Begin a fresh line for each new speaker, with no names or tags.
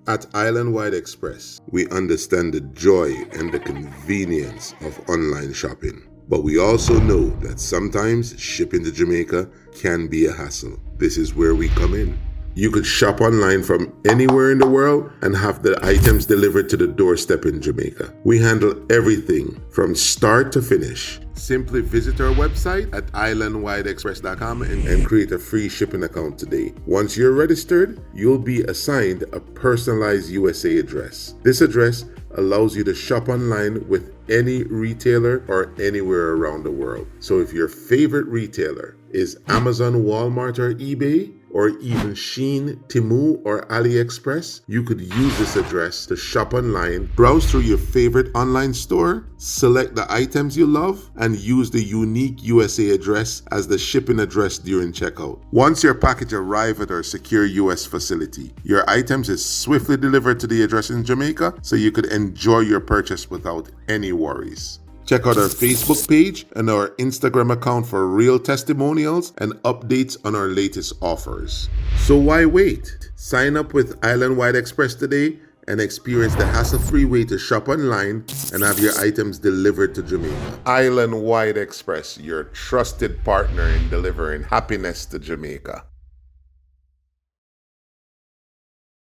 At Islandwide Express, we understand the joy and the convenience of online shopping. But we also know that sometimes shipping to Jamaica can be a hassle. This is where we come in. You could shop online from anywhere in the world and have the items delivered to the doorstep in Jamaica. We handle everything from start to finish. Simply visit our website at islandwideexpress.com and create a free shipping account today. Once you're registered, you'll be assigned a personalized USA address. This address allows you to shop online with any retailer or anywhere around the world. So if your favorite retailer is Amazon, Walmart, or eBay, or even Shein, Temu, or AliExpress, you could use this address to shop online, browse through your favorite online store, select the items you love, and use the unique USA address as the shipping address during checkout. Once your package arrives at our secure US facility, your items is swiftly delivered to the address in Jamaica so you could enjoy your purchase without any worries. Check out our Facebook page and our Instagram account for real testimonials and updates on our latest offers. So why wait? Sign up with Islandwide Express today and experience the hassle-free way to shop online and have your items delivered to Jamaica. Islandwide Express, your trusted partner in delivering happiness to Jamaica.